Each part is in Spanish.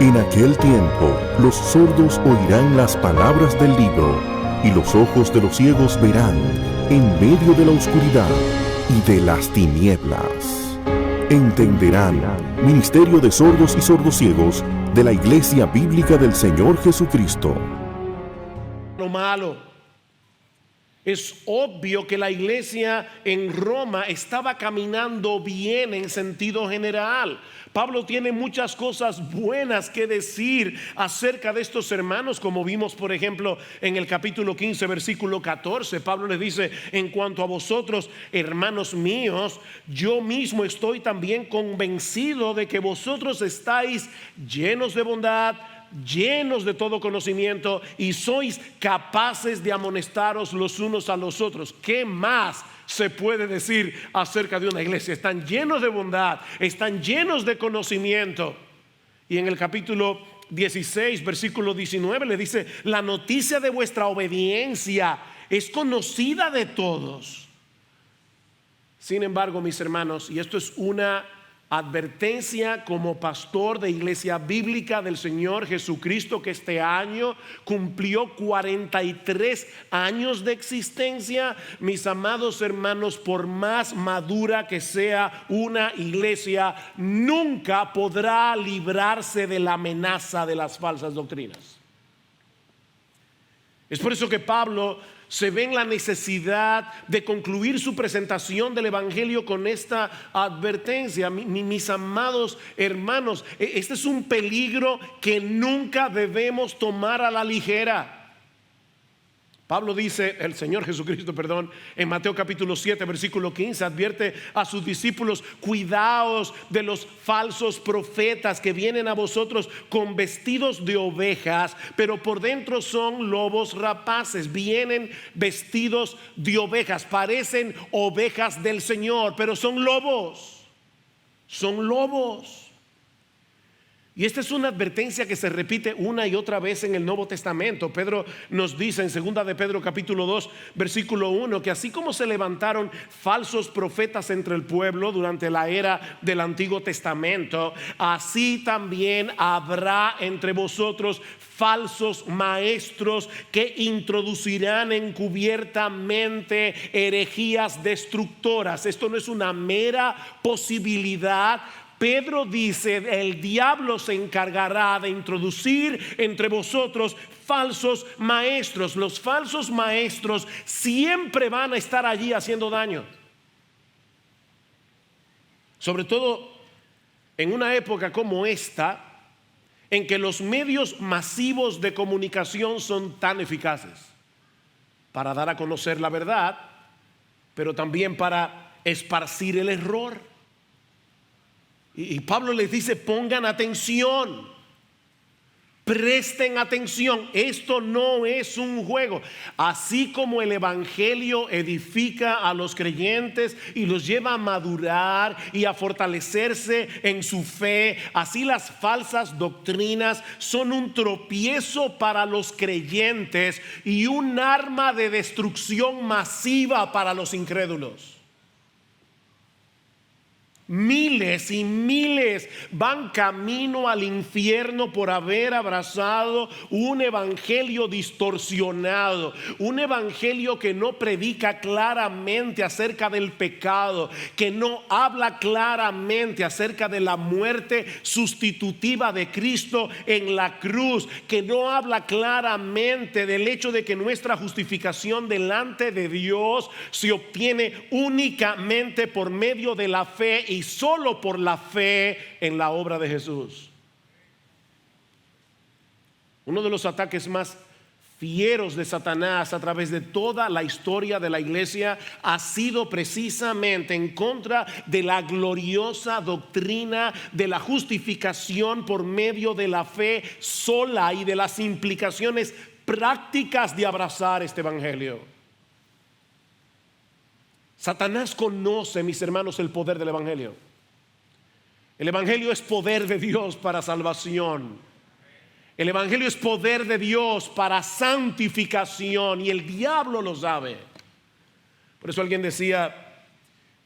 En aquel tiempo, los sordos oirán las palabras del libro, y los ojos de los ciegos verán en medio de la oscuridad y de las tinieblas. Entenderán. Ministerio de Sordos y Sordociegos de la Iglesia Bíblica del Señor Jesucristo. Lo malo. Es obvio que la iglesia en Roma estaba caminando bien en sentido general. Pablo tiene muchas cosas buenas que decir acerca de estos hermanos, como vimos por ejemplo en el capítulo 15 versículo 14. Pablo les dice: en cuanto a vosotros, hermanos míos, yo mismo estoy también convencido de que vosotros estáis llenos de bondad, llenos de todo conocimiento, y sois capaces de amonestaros los unos a los otros. ¿Qué más se puede decir acerca de una iglesia? Están llenos de bondad, están llenos de conocimiento. Y en el capítulo 16 versículo 19 le dice: la noticia de vuestra obediencia es conocida de todos. Sin embargo, mis hermanos, y esto es una advertencia como pastor de Iglesia Bíblica del Señor Jesucristo, que este año cumplió 43 años de existencia. Mis amados hermanos, por más madura que sea una iglesia, nunca podrá librarse de la amenaza de las falsas doctrinas. Es por eso que Pablo se ve en la necesidad de concluir su presentación del Evangelio con esta advertencia. Mis amados hermanos, este es un peligro que nunca debemos tomar a la ligera. Pablo dice, el Señor Jesucristo, en Mateo capítulo 7 versículo 15, advierte a sus discípulos: cuidaos de los falsos profetas que vienen a vosotros con vestidos de ovejas, pero por dentro son lobos rapaces. Vienen vestidos de ovejas, parecen ovejas del Señor, pero son lobos. Son lobos. Y esta es una advertencia que se repite una y otra vez en el Nuevo Testamento. Pedro nos dice en 2 de Pedro capítulo 2 versículo 1 que así como se levantaron falsos profetas entre el pueblo durante la era del Antiguo Testamento, así también habrá entre vosotros falsos maestros que introducirán encubiertamente herejías destructoras. Esto no es una mera posibilidad. Pedro dice: el diablo se encargará de introducir entre vosotros falsos maestros. Los falsos maestros siempre van a estar allí haciendo daño, sobre todo en una época como esta, en que los medios masivos de comunicación son tan eficaces para dar a conocer la verdad, pero también para esparcir el error. Y Pablo les dice: pongan atención, presten atención. Esto no es un juego. Así como el Evangelio edifica a los creyentes y los lleva a madurar y a fortalecerse en su fe, así las falsas doctrinas son un tropiezo para los creyentes y un arma de destrucción masiva para los incrédulos. Miles y miles van camino al infierno por haber abrazado un evangelio distorsionado, un evangelio que no predica claramente acerca del pecado, que no habla claramente acerca de la muerte sustitutiva de Cristo en la cruz, que no habla claramente del hecho de que nuestra justificación delante de Dios se obtiene únicamente por medio de la fe y solo por la fe en la obra de Jesús. Uno de los ataques más fieros de Satanás a través de toda la historia de la iglesia ha sido precisamente en contra de la gloriosa doctrina de la justificación por medio de la fe sola y de las implicaciones prácticas de abrazar este evangelio. Satanás conoce, mis hermanos, el poder del evangelio. El evangelio es poder de Dios para salvación. El evangelio es poder de Dios para santificación, y el diablo lo sabe. Por eso alguien decía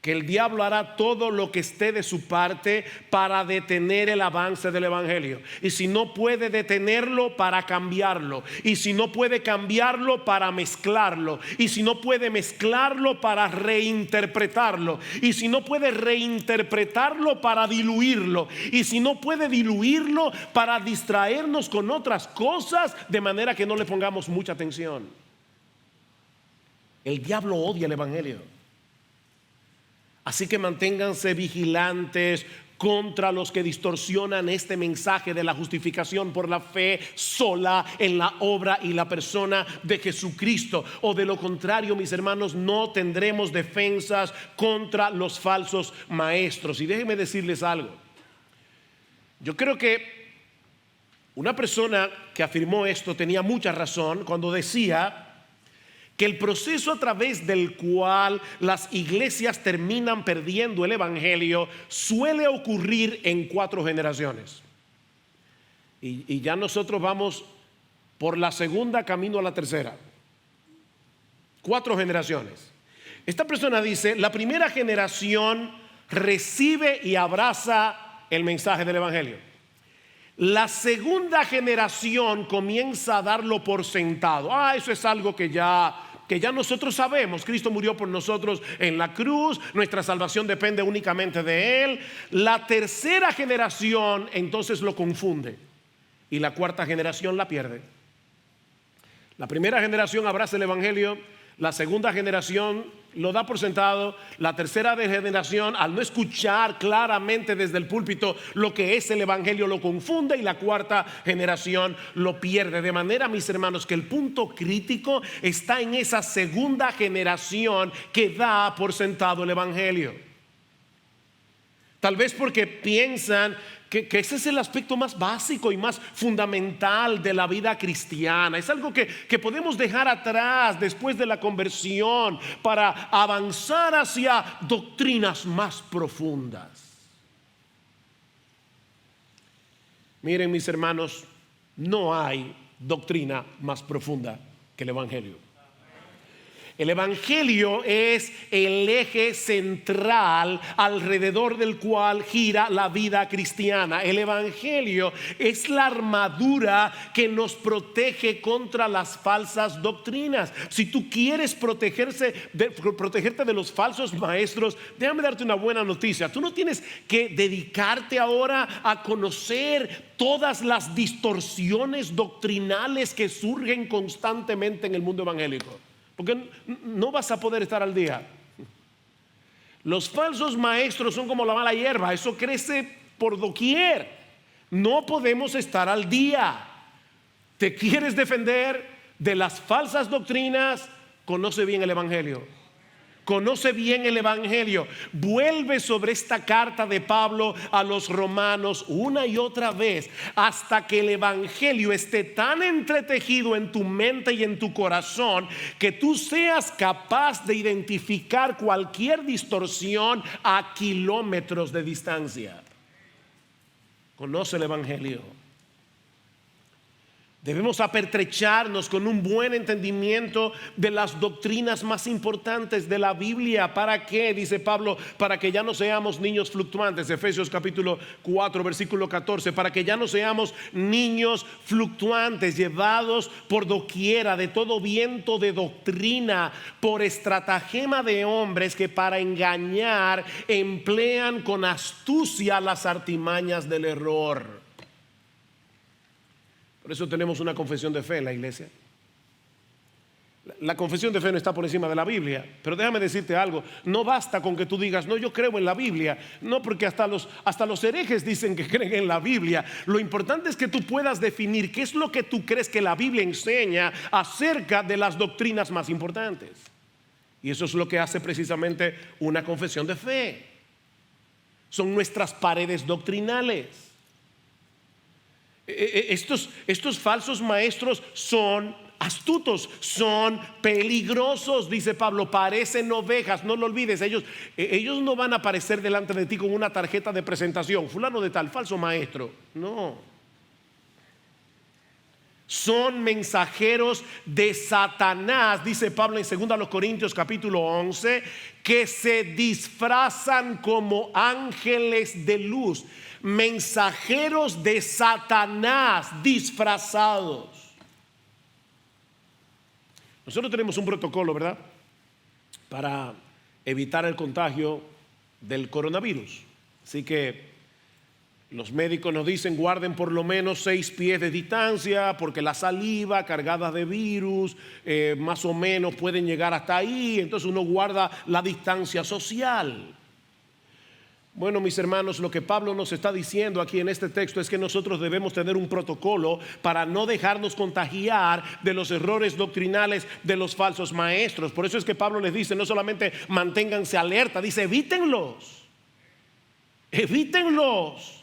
que el diablo hará todo lo que esté de su parte para detener el avance del evangelio. Y si no puede detenerlo, para cambiarlo. Y si no puede cambiarlo, para mezclarlo. Y si no puede mezclarlo, para reinterpretarlo. Y si no puede reinterpretarlo, para diluirlo. Y si no puede diluirlo, para distraernos con otras cosas, de manera que no le pongamos mucha atención. El diablo odia el evangelio. Así que manténganse vigilantes contra los que distorsionan este mensaje de la justificación por la fe sola en la obra y la persona de Jesucristo. O de lo contrario, mis hermanos, no tendremos defensas contra los falsos maestros. Y déjenme decirles algo. Yo creo que una persona que afirmó esto tenía mucha razón cuando decía que el proceso a través del cual las iglesias terminan perdiendo el evangelio suele ocurrir en 4 generaciones. Y ya nosotros vamos por la segunda camino a la tercera. 4 generaciones. Esta persona dice: la primera generación recibe y abraza el mensaje del evangelio. La segunda generación comienza a darlo por sentado. Eso es algo que ya nosotros sabemos. Cristo murió por nosotros en la cruz. Nuestra salvación depende únicamente de Él. La tercera generación entonces lo confunde. Y la cuarta generación la pierde. La primera generación abraza el evangelio. La segunda generación lo da por sentado. La tercera generación, al no escuchar claramente desde el púlpito lo que es el evangelio, lo confunde. Y la cuarta generación lo pierde. De manera, mis hermanos, que el punto crítico está en esa segunda generación que da por sentado el evangelio. Tal vez porque piensan que ese es el aspecto más básico y más fundamental de la vida cristiana. Es algo que podemos dejar atrás después de la conversión para avanzar hacia doctrinas más profundas. Miren, mis hermanos, no hay doctrina más profunda que el evangelio. El evangelio es el eje central alrededor del cual gira la vida cristiana. El evangelio es la armadura que nos protege contra las falsas doctrinas. Si tú quieres protegerte de los falsos maestros, déjame darte una buena noticia. Tú no tienes que dedicarte ahora a conocer todas las distorsiones doctrinales que surgen constantemente en el mundo evangélico, porque no vas a poder estar al día. Los falsos maestros son como la mala hierba, eso crece por doquier. No podemos estar al día. ¿Te quieres defender de las falsas doctrinas? Conoce bien el evangelio. Conoce bien el evangelio. Vuelve sobre esta carta de Pablo a los romanos una y otra vez hasta que el evangelio esté tan entretejido en tu mente y en tu corazón que tú seas capaz de identificar cualquier distorsión a kilómetros de distancia. Conoce el evangelio. Debemos apertrecharnos con un buen entendimiento de las doctrinas más importantes de la Biblia. ¿Para qué? Dice Pablo, para que ya no seamos niños fluctuantes. Efesios capítulo 4 versículo 14. Para que ya no seamos niños fluctuantes, llevados por doquiera de todo viento de doctrina, por estratagema de hombres que para engañar emplean con astucia las artimañas del error. Por eso tenemos una confesión de fe en la iglesia. La confesión de fe no está por encima de la Biblia. Pero déjame decirte algo, no basta con que tú digas: no, yo creo en la Biblia. No, porque hasta los herejes dicen que creen en la Biblia. Lo importante es que tú puedas definir qué es lo que tú crees que la Biblia enseña acerca de las doctrinas más importantes. Y eso es lo que hace precisamente una confesión de fe. Son nuestras paredes doctrinales. Estos falsos maestros son astutos, son peligrosos, dice Pablo. Parecen ovejas, no lo olvides. Ellos no van a aparecer delante de ti con una tarjeta de presentación: fulano de tal, falso maestro. No. Son mensajeros de Satanás, dice Pablo en 2 Corintios capítulo 11, que se disfrazan como ángeles de luz. Mensajeros de Satanás disfrazados. Nosotros tenemos un protocolo, ¿verdad?, para evitar el contagio del coronavirus. Así que los médicos nos dicen guarden por lo menos 6 pies de distancia, porque la saliva cargada de virus más o menos pueden llegar hasta ahí. Entonces uno guarda la distancia social. Bueno, mis hermanos, lo que Pablo nos está diciendo aquí en este texto es que nosotros debemos tener un protocolo para no dejarnos contagiar de los errores doctrinales de los falsos maestros. Por eso es que Pablo les dice, no solamente manténganse alerta, dice evítenlos. Evítenlos.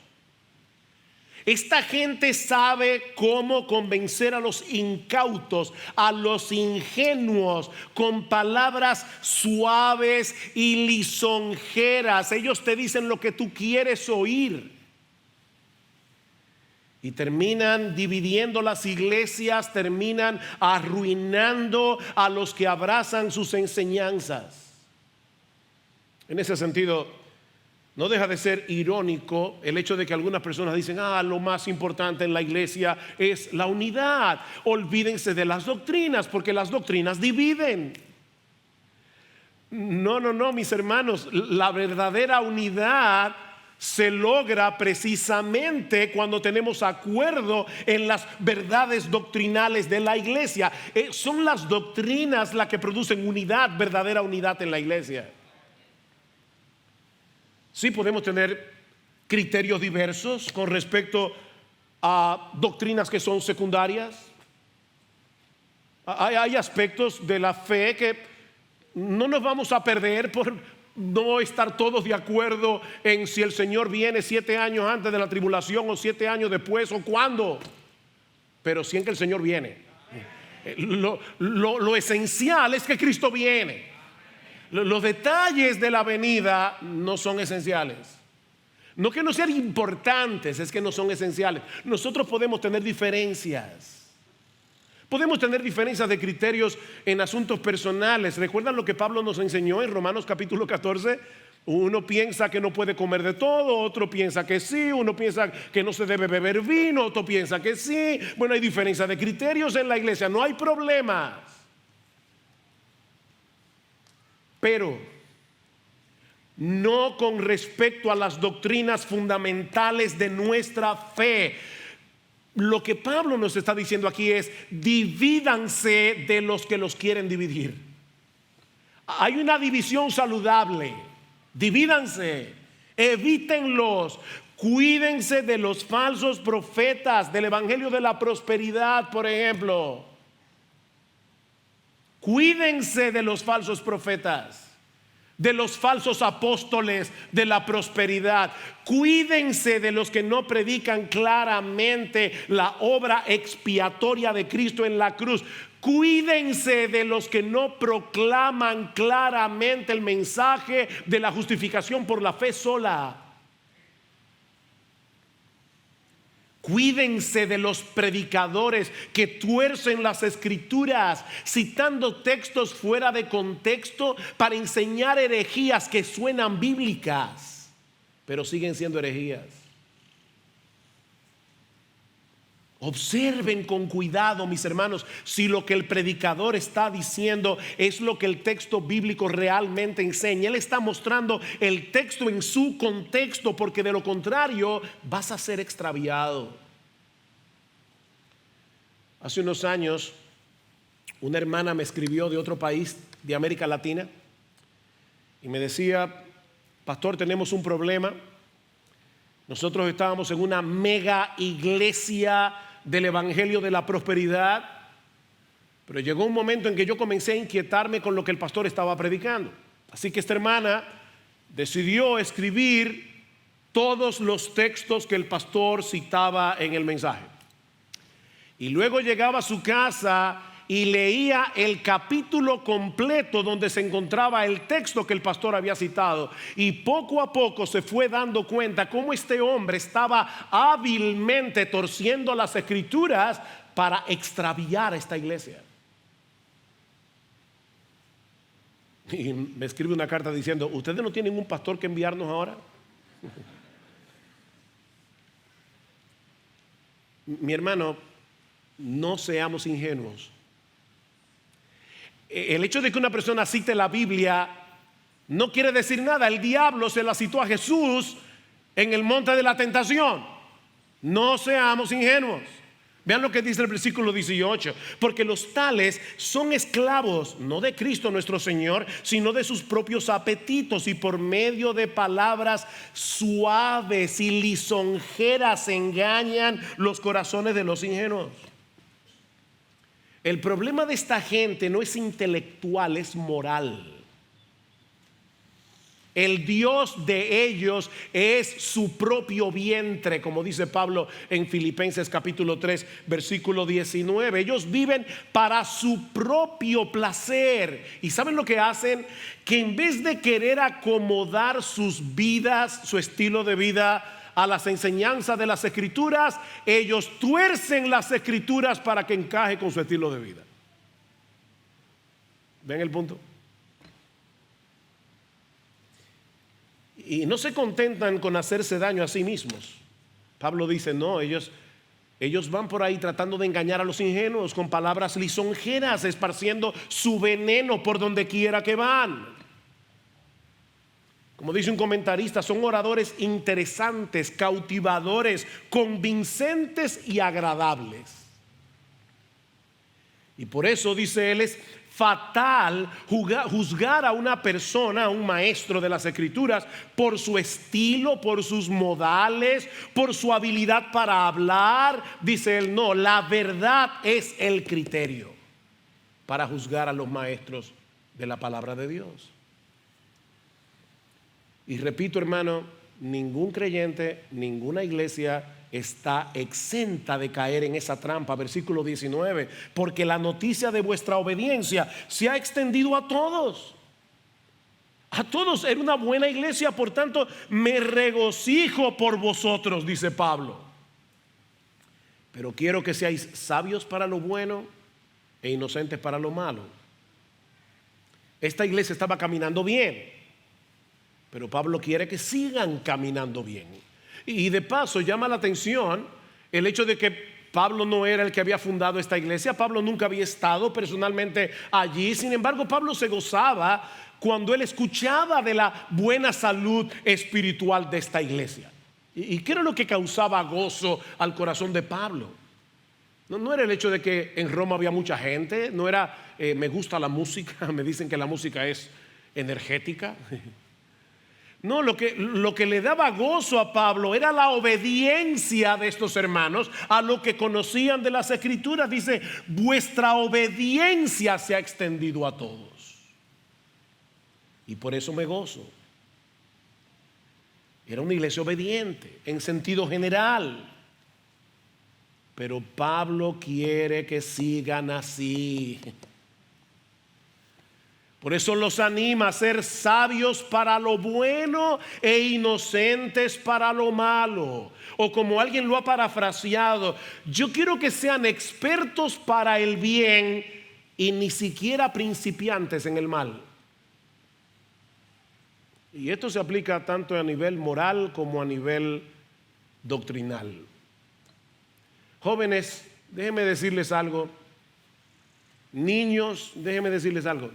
Esta gente sabe cómo convencer a los incautos, a los ingenuos, con palabras suaves y lisonjeras. Ellos te dicen lo que tú quieres oír. Y terminan dividiendo las iglesias, terminan arruinando a los que abrazan sus enseñanzas. En ese sentido, no deja de ser irónico el hecho de que algunas personas dicen, lo más importante en la iglesia es la unidad. Olvídense de las doctrinas, porque las doctrinas dividen. No, mis hermanos, la verdadera unidad se logra precisamente cuando tenemos acuerdo en las verdades doctrinales de la iglesia. Son las doctrinas las que producen unidad, verdadera unidad en la iglesia. Sí podemos tener criterios diversos con respecto a doctrinas que son secundarias. Hay aspectos de la fe que no nos vamos a perder por no estar todos de acuerdo en si el Señor viene 7 años antes de la tribulación o 7 años después o cuándo. Pero sí en que el Señor viene. Lo esencial es que Cristo viene. Los detalles de la venida no son esenciales. No que no sean importantes, es que no son esenciales. Nosotros podemos tener diferencias. Podemos tener diferencias de criterios en asuntos personales. ¿Recuerdan lo que Pablo nos enseñó en Romanos capítulo 14? Uno piensa que no puede comer de todo, otro piensa que sí, uno piensa que no se debe beber vino, otro piensa que sí. Bueno, hay diferencias de criterios en la iglesia, no hay problemas. Pero no con respecto a las doctrinas fundamentales de nuestra fe. Lo que Pablo nos está diciendo aquí es: divídanse de los que los quieren dividir. Hay una división saludable. Divídanse, evítenlos, cuídense de los falsos profetas del evangelio de la prosperidad, por ejemplo. Cuídense de los falsos profetas, de los falsos apóstoles de la prosperidad. Cuídense de los que no predican claramente la obra expiatoria de Cristo en la cruz. Cuídense de los que no proclaman claramente el mensaje de la justificación por la fe sola. Cuídense de los predicadores que tuercen las escrituras citando textos fuera de contexto para enseñar herejías que suenan bíblicas, pero siguen siendo herejías. Observen con cuidado, mis hermanos, si lo que el predicador está diciendo es lo que el texto bíblico realmente enseña. Él está mostrando el texto en su contexto, porque de lo contrario vas a ser extraviado. Hace unos años, una hermana me escribió de otro país de América Latina y me decía: pastor, tenemos un problema. Nosotros estábamos en una mega iglesia del evangelio de la prosperidad, pero llegó un momento en que yo comencé a inquietarme con lo que el pastor estaba predicando. Así que esta hermana decidió escribir todos los textos que el pastor citaba en el mensaje, y luego llegaba a su casa y leía el capítulo completo donde se encontraba el texto que el pastor había citado, y poco a poco se fue dando cuenta cómo este hombre estaba hábilmente torciendo las escrituras para extraviar a esta iglesia. Y me escribe una carta diciendo: ¿ustedes no tienen un pastor que enviarnos ahora? Mi hermano, no seamos ingenuos. El hecho de que una persona cite la Biblia no quiere decir nada. El diablo se la citó a Jesús en el monte de la tentación. No seamos ingenuos. Vean lo que dice el versículo 18: porque los tales son esclavos, no de Cristo nuestro Señor, sino de sus propios apetitos, y por medio de palabras suaves y lisonjeras engañan los corazones de los ingenuos. El problema de esta gente no es intelectual, es moral. El Dios de ellos es su propio vientre, como dice Pablo en Filipenses capítulo 3 versículo 19. Ellos viven para su propio placer. ¿Y saben lo que hacen? Que en vez de querer acomodar sus vidas, su estilo de vida a las enseñanzas de las escrituras, ellos tuercen las escrituras para que encaje con su estilo de vida. ¿Ven el punto? Y no se contentan con hacerse daño a sí mismos. Pablo dice: no, ellos van por ahí tratando de engañar a los ingenuos con palabras lisonjeras, esparciendo su veneno por donde quiera que van. Como dice un comentarista, son oradores interesantes, cautivadores, convincentes y agradables. Y por eso, dice él, es fatal juzgar a una persona, a un maestro de las escrituras, por su estilo, por sus modales, por su habilidad para hablar. Dice él: no, la verdad es el criterio para juzgar a los maestros de la palabra de Dios. Y repito, hermano, ningún creyente, ninguna iglesia está exenta de caer en esa trampa. Versículo 19: porque la noticia de vuestra obediencia se ha extendido a todos. A todos. Era una buena iglesia, por tanto me regocijo por vosotros, dice Pablo. Pero quiero que seáis sabios para lo bueno e inocentes para lo malo. Esta iglesia estaba caminando bien, pero Pablo quiere que sigan caminando bien. Y de paso llama la atención el hecho de que Pablo no era el que había fundado esta iglesia. Pablo nunca había estado personalmente allí. Sin embargo, Pablo se gozaba cuando él escuchaba de la buena salud espiritual de esta iglesia. ¿Y qué era lo que causaba gozo al corazón de Pablo? No era el hecho de que en Roma había mucha gente. No era me gusta la música, me dicen que la música es energética. No, lo que le daba gozo a Pablo era la obediencia de estos hermanos a lo que conocían de las escrituras. Dice: vuestra obediencia se ha extendido a todos. Y por eso me gozo. Era una iglesia obediente en sentido general. Pero Pablo quiere que sigan así. Por eso los anima a ser sabios para lo bueno e inocentes para lo malo. O como alguien lo ha parafraseado: yo quiero que sean expertos para el bien y ni siquiera principiantes en el mal. Y esto se aplica tanto a nivel moral como a nivel doctrinal. Jóvenes, déjenme decirles algo. Niños, déjenme decirles algo.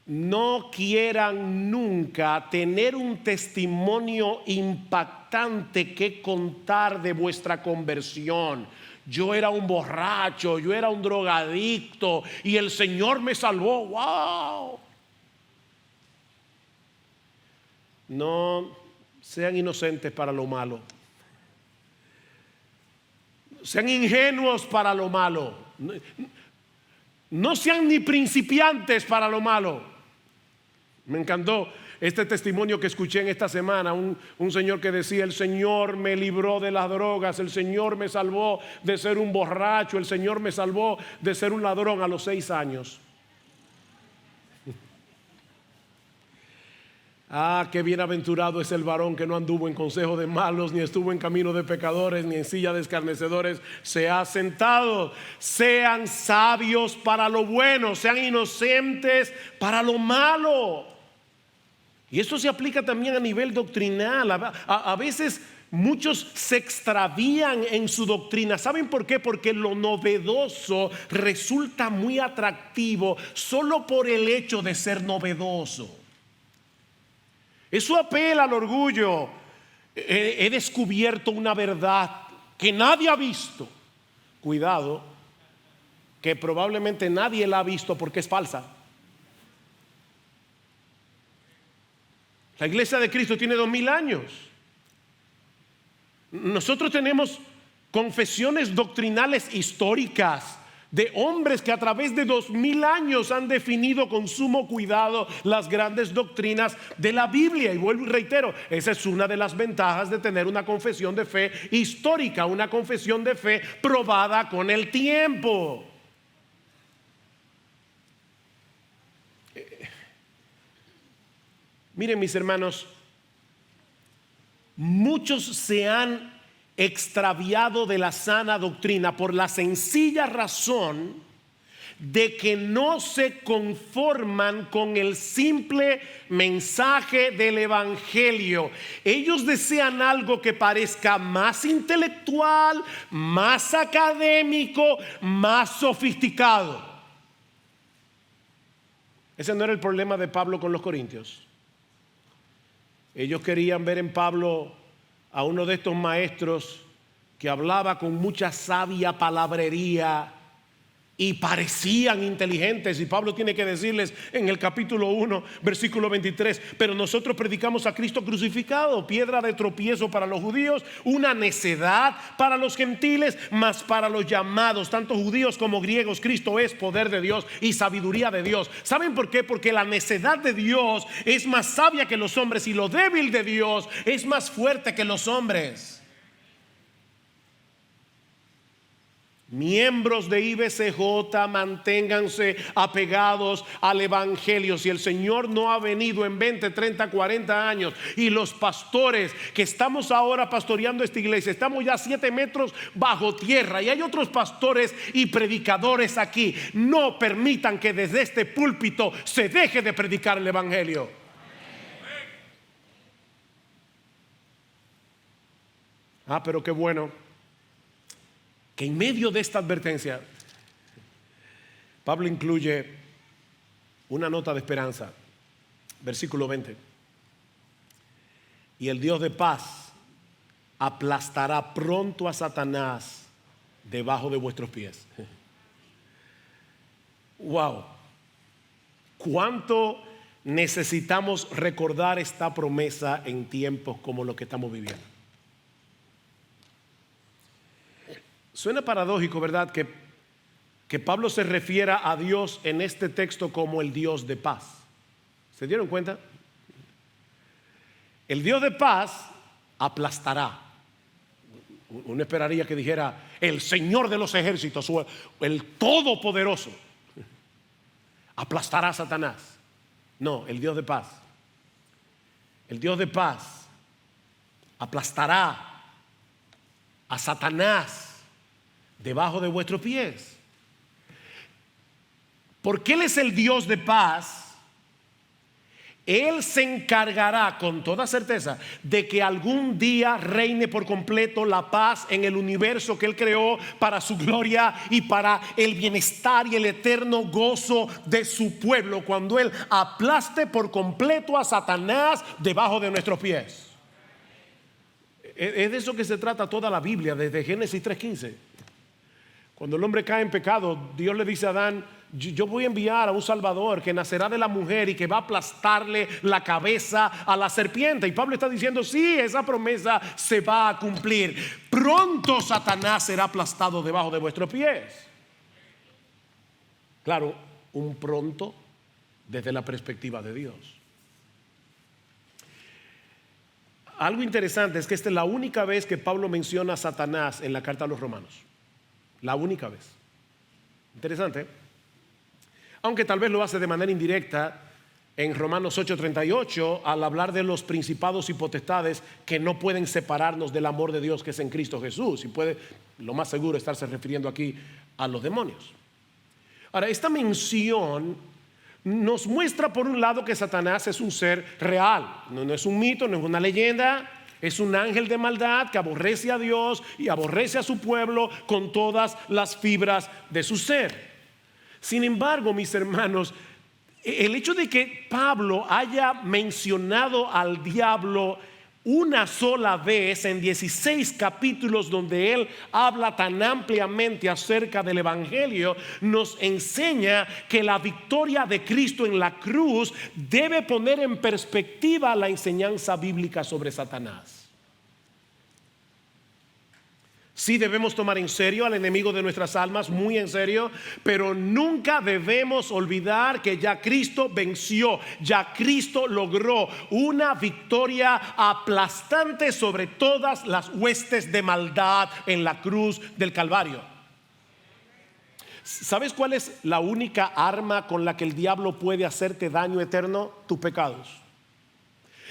No quieran nunca tener un testimonio impactante que contar de vuestra conversión. Yo era un borracho, yo era un drogadicto y el Señor me salvó. ¡Wow! No sean inocentes para lo malo. Sean ingenuos para lo malo. No sean ni principiantes para lo malo. Me encantó este testimonio que escuché en esta semana, un señor que decía: el Señor me libró de las drogas, el Señor me salvó de ser un borracho, el Señor me salvó de ser un ladrón a los 6 años. Ah, qué bienaventurado es el varón que no anduvo en consejo de malos, ni estuvo en camino de pecadores, ni en silla de escarnecedores se ha sentado. Sean sabios para lo bueno, sean inocentes para lo malo. Y esto se aplica también a nivel doctrinal. A veces muchos se extravían en su doctrina. ¿Saben por qué? Porque lo novedoso resulta muy atractivo solo por el hecho de ser novedoso. Eso apela al orgullo. He descubierto una verdad que nadie ha visto. Cuidado, que probablemente nadie la ha visto porque es falsa. La iglesia de Cristo tiene 2000 años. Nosotros tenemos confesiones doctrinales históricas de hombres que a través de 2000 años han definido con sumo cuidado las grandes doctrinas de la Biblia. Y vuelvo y reitero, esa es una de las ventajas de tener una confesión de fe histórica, una confesión de fe probada con el tiempo. Miren, mis hermanos, muchos se han extraviado de la sana doctrina por la sencilla razón de que no se conforman con el simple mensaje del evangelio. Ellos desean algo que parezca más intelectual, más académico, más sofisticado. Ese no era el problema de Pablo con los corintios. Ellos querían ver en Pablo a uno de estos maestros que hablaba con mucha sabia palabrería y parecían inteligentes. Y Pablo tiene que decirles en el capítulo 1, versículo 23: pero nosotros predicamos a Cristo crucificado, piedra de tropiezo para los judíos, una necedad para los gentiles, mas para los llamados, tanto judíos como griegos, Cristo es poder de Dios y sabiduría de Dios. ¿Saben por qué? Porque la necedad de Dios es más sabia que los hombres, y lo débil de Dios es más fuerte que los hombres. Miembros de IBCJ, manténganse apegados al evangelio. Si el Señor no ha venido en 20, 30, 40 años, y los pastores que estamos ahora pastoreando esta iglesia, estamos ya 7 metros bajo tierra, y hay otros pastores y predicadores aquí, no permitan que desde este púlpito se deje de predicar el evangelio. Pero qué bueno que en medio de esta advertencia Pablo incluye una nota de esperanza. Versículo 20: y el Dios de paz aplastará pronto a Satanás debajo de vuestros pies. Wow, cuánto necesitamos recordar esta promesa en tiempos como los que estamos viviendo. Suena paradójico, ¿verdad? Que Pablo se refiera a Dios en este texto como el Dios de paz. ¿Se dieron cuenta? El Dios de paz aplastará. Uno esperaría que dijera el Señor de los ejércitos o el Todopoderoso aplastará a Satanás. No, el Dios de paz. El Dios de paz aplastará a Satanás debajo de vuestros pies. Porque Él es el Dios de paz, Él se encargará con toda certeza de que algún día reine por completo la paz en el universo que Él creó para su gloria y para el bienestar y el eterno gozo de su pueblo, cuando Él aplaste por completo a Satanás debajo de nuestros pies. Es de eso que se trata toda la Biblia, desde Génesis 3:15. Cuando el hombre cae en pecado, Dios le dice a Adán: yo voy a enviar a un Salvador que nacerá de la mujer y que va a aplastarle la cabeza a la serpiente. Y Pablo está diciendo: sí, esa promesa se va a cumplir. Pronto Satanás será aplastado debajo de vuestros pies. Claro, un pronto desde la perspectiva de Dios. Algo interesante es que esta es la única vez que Pablo menciona a Satanás en la carta a los romanos. La única vez. Interesante, ¿eh? Aunque tal vez lo hace de manera indirecta en Romanos 8:38 al hablar de los principados y potestades que no pueden separarnos del amor de Dios que es en Cristo Jesús. Y puede, lo más seguro, estarse refiriendo aquí a los demonios. Ahora, esta mención nos muestra por un lado que Satanás es un ser real, no es un mito, no es una leyenda, es un ángel de maldad que aborrece a Dios y aborrece a su pueblo con todas las fibras de su ser. Sin embargo, mis hermanos, el hecho de que Pablo haya mencionado al diablo una sola vez en 16 capítulos donde él habla tan ampliamente acerca del evangelio, nos enseña que la victoria de Cristo en la cruz debe poner en perspectiva la enseñanza bíblica sobre Satanás. Sí debemos tomar en serio al enemigo de nuestras almas, muy en serio, pero nunca debemos olvidar que ya Cristo venció, ya Cristo logró una victoria aplastante sobre todas las huestes de maldad en la cruz del Calvario. ¿Sabes cuál es la única arma con la que el diablo puede hacerte daño eterno? Tus pecados.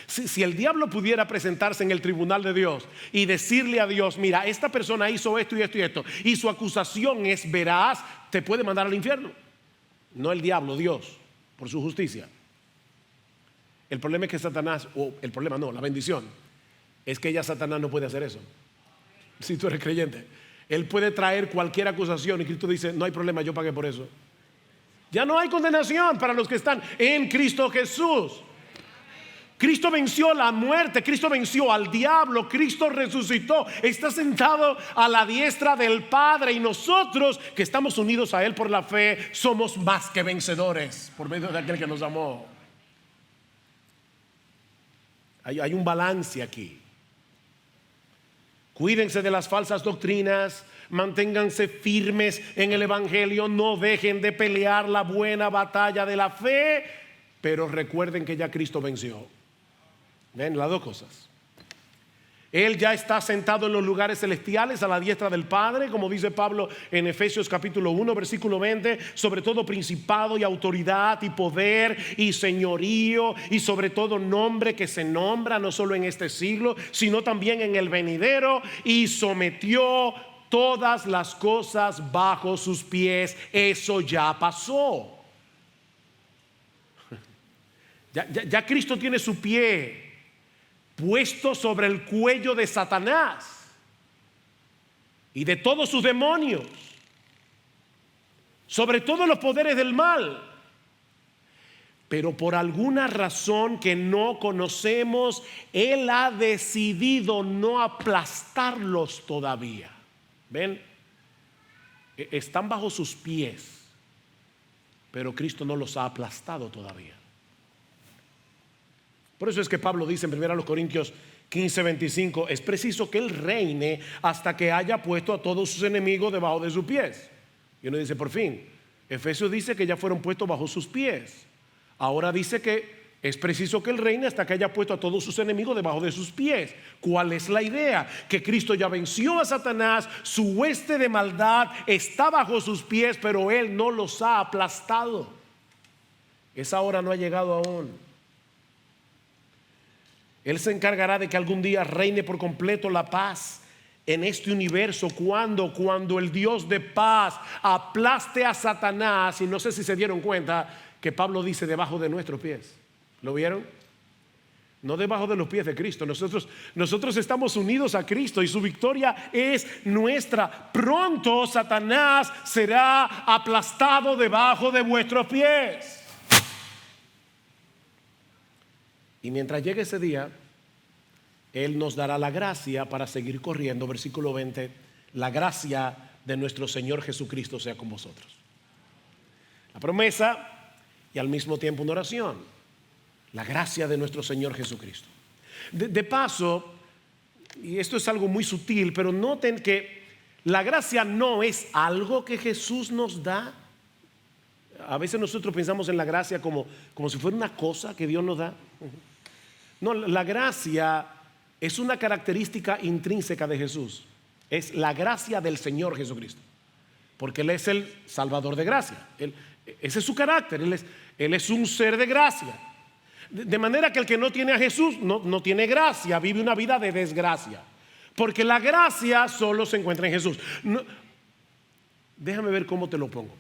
Si el diablo pudiera presentarse en el tribunal de Dios y decirle a Dios: mira, esta persona hizo esto y esto y esto, y su acusación es veraz, te puede mandar al infierno. No el diablo, Dios, por su justicia. El problema es que Satanás, el problema no, la bendición es que ya Satanás no puede hacer eso. Si tú eres creyente, él puede traer cualquier acusación y Cristo dice: no hay problema, yo pagué por eso. Ya no hay condenación para los que están en Cristo Jesús. Cristo venció la muerte, Cristo venció al diablo, Cristo resucitó, está sentado a la diestra del Padre, y nosotros que estamos unidos a Él por la fe somos más que vencedores por medio de aquel que nos amó. Hay un balance aquí. Cuídense de las falsas doctrinas, manténganse firmes en el evangelio, no dejen de pelear la buena batalla de la fe, pero recuerden que ya Cristo venció. Ven, las dos cosas. Él ya está sentado en los lugares celestiales a la diestra del Padre, como dice Pablo en Efesios capítulo 1 versículo 20, sobre todo principado y autoridad y poder y señorío y sobre todo nombre que se nombra no solo en este siglo, sino también en el venidero, y sometió todas las cosas bajo sus pies. Eso ya pasó. Ya Cristo tiene su pie puesto sobre el cuello de Satanás y de todos sus demonios, sobre todos los poderes del mal. Pero por alguna razón que no conocemos, Él ha decidido no aplastarlos todavía. ¿Ven? Están bajo sus pies, pero Cristo no los ha aplastado todavía. Por eso es que Pablo dice en 1 Corintios 15:25: es preciso que Él reine hasta que haya puesto a todos sus enemigos debajo de sus pies. Y uno dice: por fin. Efesios dice que ya fueron puestos bajo sus pies. Ahora dice que es preciso que Él reine hasta que haya puesto a todos sus enemigos debajo de sus pies. ¿Cuál es la idea? Que Cristo ya venció a Satanás, su hueste de maldad está bajo sus pies, pero Él no los ha aplastado. Esa hora no ha llegado aún. Él se encargará de que algún día reine por completo la paz en este universo. Cuando el Dios de paz aplaste a Satanás. Y no sé si se dieron cuenta que Pablo dice debajo de nuestros pies. ¿Lo vieron? No debajo de los pies de Cristo. Nosotros estamos unidos a Cristo y su victoria es nuestra. Pronto Satanás será aplastado debajo de vuestros pies. Y mientras llegue ese día, Él nos dará la gracia para seguir corriendo. Versículo 20: la gracia de nuestro Señor Jesucristo sea con vosotros. La promesa y al mismo tiempo una oración. La gracia de nuestro Señor Jesucristo. De paso, y esto es algo muy sutil, pero noten que la gracia no es algo que Jesús nos da. A veces nosotros pensamos en la gracia como si fuera una cosa que Dios nos da. No, la gracia es una característica intrínseca de Jesús. Es la gracia del Señor Jesucristo, porque Él es el Salvador de gracia. Ese es su carácter. Él es un ser de gracia. De manera que el que no tiene a Jesús no tiene gracia, vive una vida de desgracia, porque la gracia solo se encuentra en Jesús. Déjame ver cómo te lo pongo.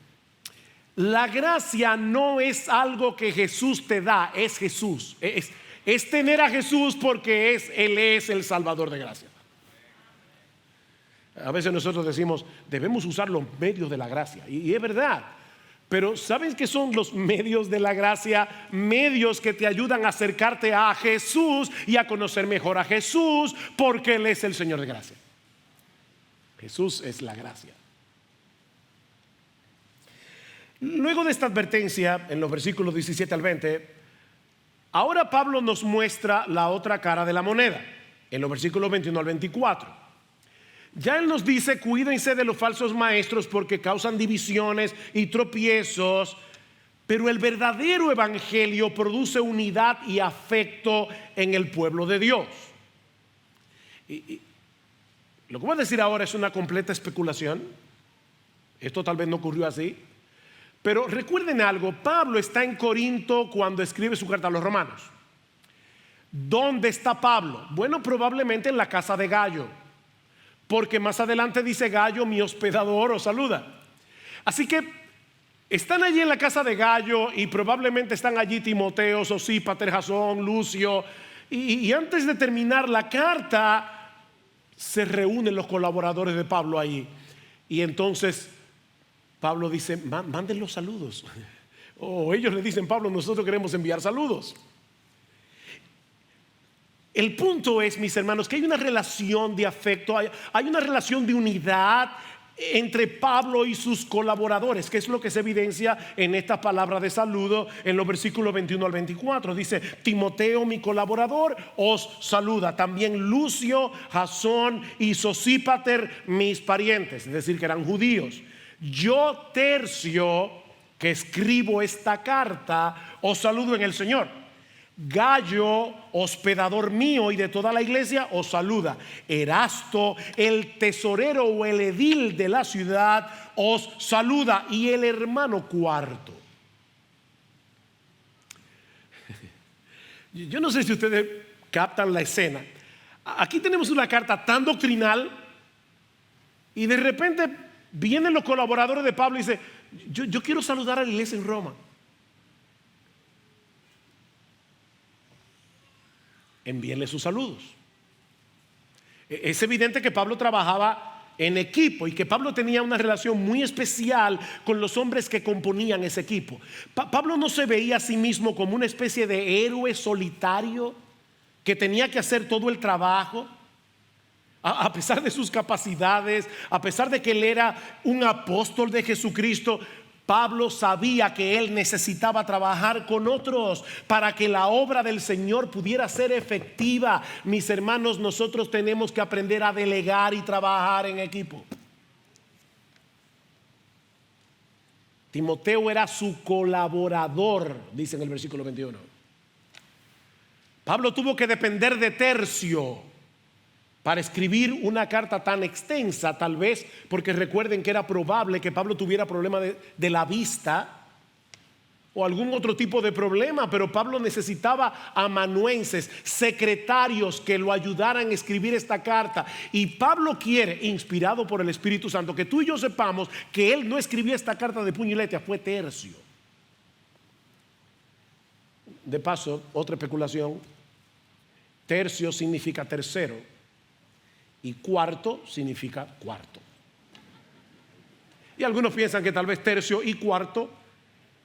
La gracia no es algo que Jesús te da, es Jesús. Es tener a Jesús porque Él es el Salvador de gracia. A veces nosotros decimos, debemos usar los medios de la gracia, y es verdad. Pero ¿sabes qué son los medios de la gracia? Medios que te ayudan a acercarte a Jesús y a conocer mejor a Jesús, porque Él es el Señor de gracia. Jesús es la gracia. Luego de esta advertencia, en los versículos 17 al 20, ahora Pablo nos muestra la otra cara de la moneda, en los versículos 21 al 24. Ya él nos dice, cuídense de los falsos maestros porque causan divisiones y tropiezos, pero el verdadero evangelio produce unidad y afecto en el pueblo de Dios. Y lo que voy a decir ahora es una completa especulación. Esto tal vez no ocurrió así, pero recuerden algo, Pablo está en Corinto cuando escribe su carta a los romanos. ¿Dónde está Pablo? Bueno, probablemente en la casa de Gayo, porque más adelante dice, Gayo, mi hospedador, os saluda. Así que están allí en la casa de Gayo, y probablemente están allí Timoteo, Sosípater, Jasón, Lucio, y antes de terminar la carta se reúnen los colaboradores de Pablo ahí, y entonces Pablo dice, manden los saludos. O ellos le dicen, Pablo, nosotros queremos enviar saludos. El punto es, mis hermanos, que hay una relación de afecto, hay una relación de unidad entre Pablo y sus colaboradores, que es lo que se evidencia en esta palabra de saludo en los versículos 21 al 24. Dice, Timoteo, mi colaborador, os saluda. También Lucio, Jasón y Sosípater, mis parientes, es decir, que eran judíos. Yo, Tercio, que escribo esta carta, os saludo en el Señor. Gayo, hospedador mío y de toda la iglesia, os saluda. Erasto, el tesorero o el edil de la ciudad, os saluda. Y el hermano Cuarto. Yo no sé si ustedes captan la escena. Aquí tenemos una carta tan doctrinal, y de repente vienen los colaboradores de Pablo y dicen, yo quiero saludar a la iglesia en Roma. Envíenle sus saludos. Es evidente que Pablo trabajaba en equipo y que Pablo tenía una relación muy especial con los hombres que componían ese equipo. Pablo no se veía a sí mismo como una especie de héroe solitario que tenía que hacer todo el trabajo. A pesar de sus capacidades, a pesar de que él era un apóstol de Jesucristo, Pablo sabía que él necesitaba trabajar con otros para que la obra del Señor pudiera ser efectiva. Mis hermanos, nosotros tenemos que aprender a delegar y trabajar en equipo. Timoteo era su colaborador, dice en el versículo 21. Pablo tuvo que depender de Tercio para escribir una carta tan extensa, tal vez porque recuerden que era probable que Pablo tuviera problemas de la vista o algún otro tipo de problema, pero Pablo necesitaba amanuenses, secretarios que lo ayudaran a escribir esta carta. Y Pablo quiere, inspirado por el Espíritu Santo, que tú y yo sepamos que él no escribió esta carta de puño y letra, fue Tercio. De paso, otra especulación, Tercio significa tercero y Cuarto significa cuarto. Y algunos piensan que tal vez Tercio y Cuarto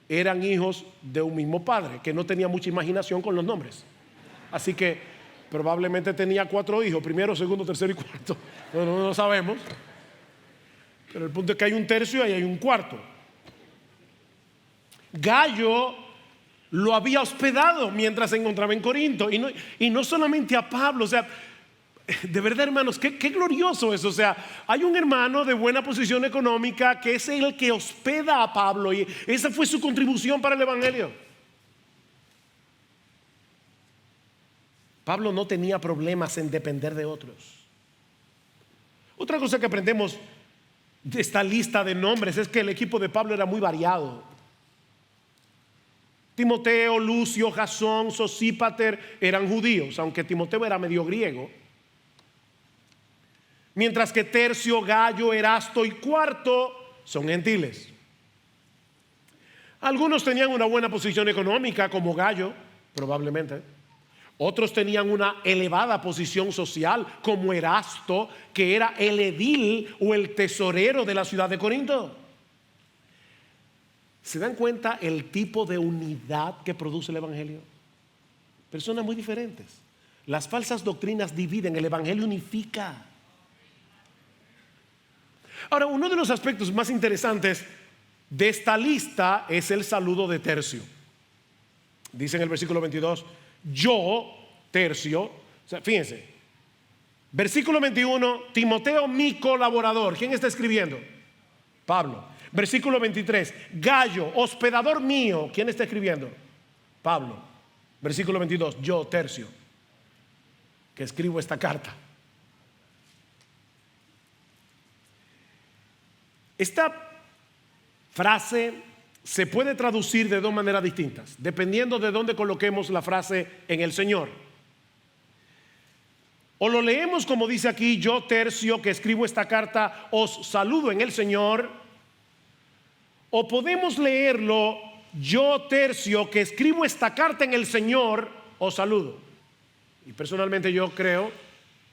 eran hijos de un mismo padre, que no tenía mucha imaginación con los nombres. Así que probablemente tenía 4 hijos, primero, segundo, tercero y cuarto. No sabemos. Pero el punto es que hay un tercio y hay un cuarto. Gayo lo había hospedado mientras se encontraba en Corinto. Y no solamente a Pablo, o sea, de verdad, hermanos, qué glorioso eso. O sea, hay un hermano de buena posición económica que es el que hospeda a Pablo, y esa fue su contribución para el evangelio. Pablo no tenía problemas en depender de otros. Otra cosa que aprendemos de esta lista de nombres es que el equipo de Pablo era muy variado. Timoteo, Lucio, Jasón, Sosípater eran judíos, aunque Timoteo era medio griego. Mientras que Tercio, Gayo, Erasto y Cuarto son gentiles. Algunos tenían una buena posición económica, como Gayo, probablemente. Otros tenían una elevada posición social, como Erasto, que era el edil o el tesorero de la ciudad de Corinto. ¿Se dan cuenta el tipo de unidad que produce el evangelio? Personas muy diferentes. Las falsas doctrinas dividen, el evangelio unifica. Ahora, uno de los aspectos más interesantes de esta lista es el saludo de Tercio. Dice en el versículo 22, yo, Tercio, o sea, fíjense, versículo 21, Timoteo, mi colaborador. ¿Quién está escribiendo? Pablo. Versículo 23, Gayo, hospedador mío. ¿Quién está escribiendo? Pablo. Versículo 22, yo, Tercio, que escribo esta carta. Esta frase se puede traducir de dos maneras distintas, dependiendo de dónde coloquemos la frase en el Señor. O lo leemos como dice aquí, yo, Tercio, que escribo esta carta, os saludo en el Señor. O podemos leerlo, yo, Tercio, que escribo esta carta en el Señor, os saludo. Y personalmente yo creo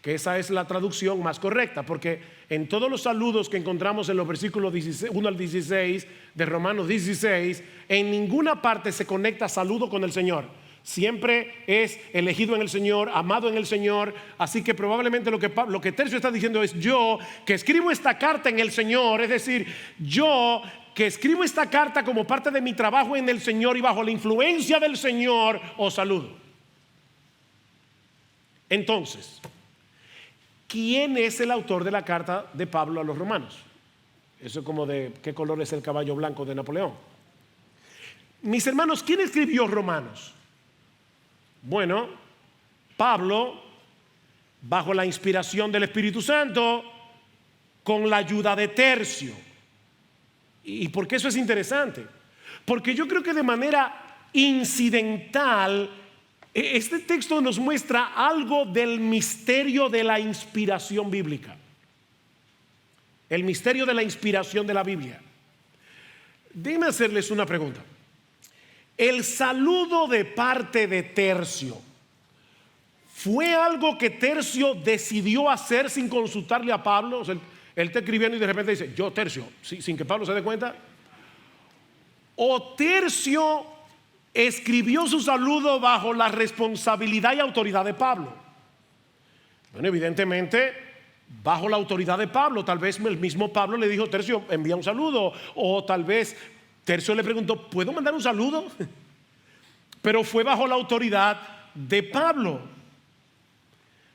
que esa es la traducción más correcta, porque en todos los saludos que encontramos en los versículos 1 al 16 de Romanos 16, en ninguna parte se conecta saludo con el Señor. Siempre es elegido en el Señor, amado en el Señor. Así que probablemente lo que Tercio está diciendo es, yo que escribo esta carta en el Señor, es decir, yo que escribo esta carta como parte de mi trabajo en el Señor y bajo la influencia del Señor, os saludo. Entonces, ¿quién es el autor de la carta de Pablo a los romanos? Eso es como de qué color es el caballo blanco de Napoleón. Mis hermanos, ¿quién escribió Romanos? Bueno, Pablo, bajo la inspiración del Espíritu Santo, con la ayuda de Tercio. ¿Y por qué eso es interesante? Porque yo creo que de manera incidental este texto nos muestra algo del misterio de la inspiración bíblica. El misterio de la inspiración de la Biblia. Déjenme hacerles una pregunta. El saludo de parte de Tercio, ¿fue algo que Tercio decidió hacer sin consultarle a Pablo? O sea, él está escribiendo y de repente dice, yo, Tercio, sin que Pablo se dé cuenta. ¿O Tercio escribió su saludo bajo la responsabilidad y autoridad de Pablo? Bueno, evidentemente bajo la autoridad de Pablo. Tal vez el mismo Pablo le dijo, Tercio, envía un saludo. O tal vez Tercio le preguntó, ¿puedo mandar un saludo? Pero fue bajo la autoridad de Pablo.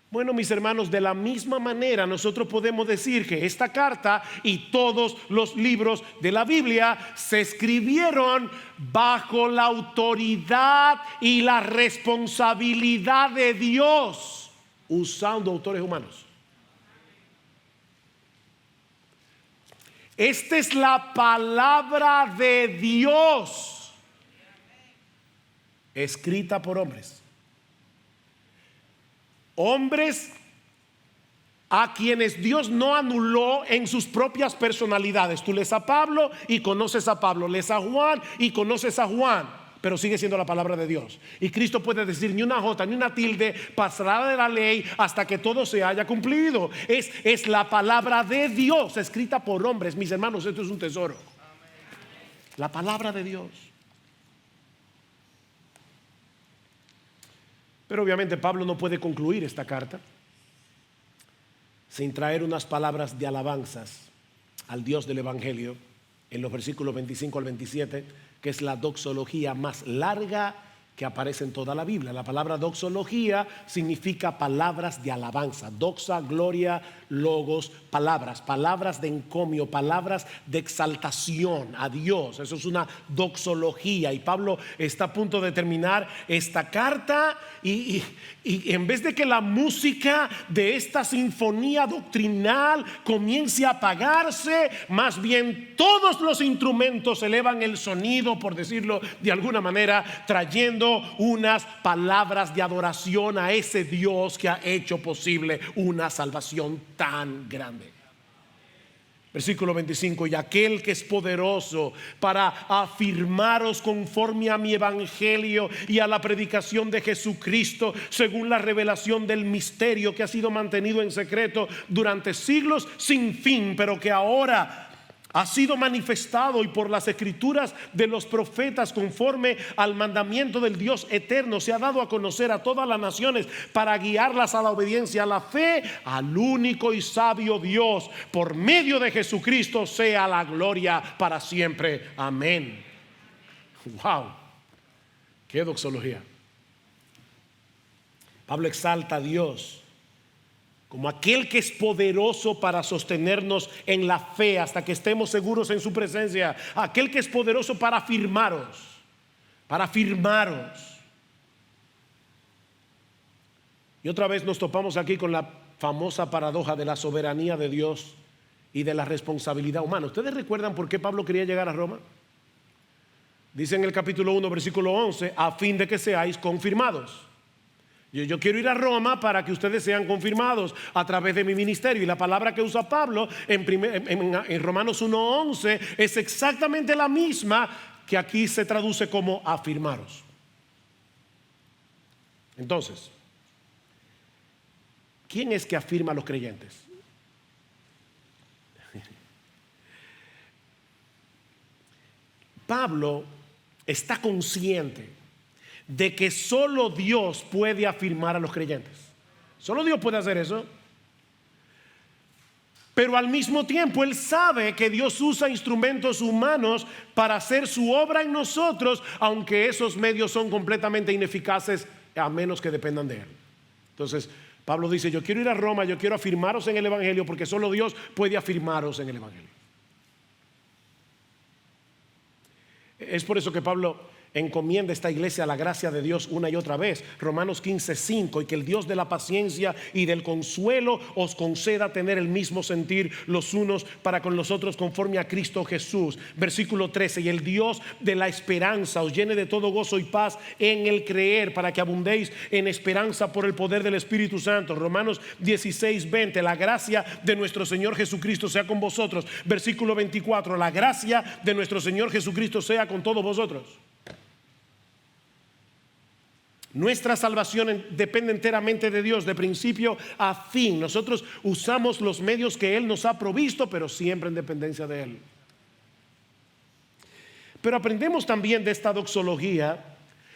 Bueno, mis hermanos, de la misma manera nosotros podemos decir que esta carta y todos los libros de la Biblia se escribieron bajo la autoridad y la responsabilidad de Dios, usando autores humanos. Esta es la palabra de Dios, escrita por hombres. Hombres a quienes Dios no anuló en sus propias personalidades. Tú lees a Pablo y conoces a Pablo, lees a Juan y conoces a Juan, pero sigue siendo la palabra de Dios. Y Cristo puede decir ni una jota ni una tilde pasará de la ley hasta que todo se haya cumplido. Es la palabra de Dios escrita por hombres. Mis hermanos, esto es un tesoro. La palabra de Dios. Pero obviamente Pablo no puede concluir esta carta sin traer unas palabras de alabanzas al Dios del Evangelio en los versículos 25 al 27, que es la doxología más larga que aparece en toda la Biblia. La palabra doxología significa palabras de alabanza. Doxa, gloria, logos, palabras de encomio, palabras de exaltación a Dios. Eso es una doxología. Y Pablo está a punto de terminar esta carta y en vez de que la música de esta sinfonía doctrinal comience a apagarse, más bien todos los instrumentos elevan el sonido, por decirlo de alguna manera, trayendo unas palabras de adoración a ese Dios que ha hecho posible una salvación tan grande. Versículo 25: y aquel que es poderoso para afirmaros conforme a mi evangelio y a la predicación de Jesucristo, según la revelación del misterio que ha sido mantenido en secreto durante siglos sin fin, pero que ahora ha sido manifestado y por las escrituras de los profetas, conforme al mandamiento del Dios eterno, se ha dado a conocer a todas las naciones para guiarlas a la obediencia, a la fe, al único y sabio Dios. Por medio de Jesucristo sea la gloria para siempre. Amén. Wow, qué doxología. Pablo exalta a Dios como aquel que es poderoso para sostenernos en la fe hasta que estemos seguros en su presencia. Aquel que es poderoso para afirmaros. Y otra vez nos topamos aquí con la famosa paradoja de la soberanía de Dios y de la responsabilidad humana. ¿Ustedes recuerdan por qué Pablo quería llegar a Roma? Dice en el capítulo 1, versículo 11: a fin de que seáis confirmados. Yo quiero ir a Roma para que ustedes sean confirmados a través de mi ministerio. Y la palabra que usa Pablo en Romanos 1:11 es exactamente la misma que aquí se traduce como afirmaros. Entonces, ¿quién es que afirma a los creyentes? Pablo está consciente de que solo Dios puede afirmar a los creyentes. Solo Dios puede hacer eso. Pero al mismo tiempo él sabe que Dios usa instrumentos humanos para hacer su obra en nosotros, aunque esos medios son completamente ineficaces a menos que dependan de él. Entonces Pablo dice: yo quiero ir a Roma, yo quiero afirmaros en el evangelio, porque solo Dios puede afirmaros en el evangelio. Es por eso que Pablo encomienda esta iglesia a la gracia de Dios una y otra vez. Romanos 15:5: y que el Dios de la paciencia y del consuelo os conceda tener el mismo sentir los unos para con los otros conforme a Cristo Jesús. Versículo 13: y el Dios de la esperanza os llene de todo gozo y paz en el creer, para que abundéis en esperanza por el poder del Espíritu Santo. Romanos 16:20: la gracia de nuestro Señor Jesucristo sea con vosotros. Versículo 24: la gracia de nuestro Señor Jesucristo sea con todos vosotros. Nuestra salvación depende enteramente de Dios, de principio a fin. Nosotros usamos los medios que Él nos ha provisto, pero siempre en dependencia de Él. Pero aprendemos también de esta doxología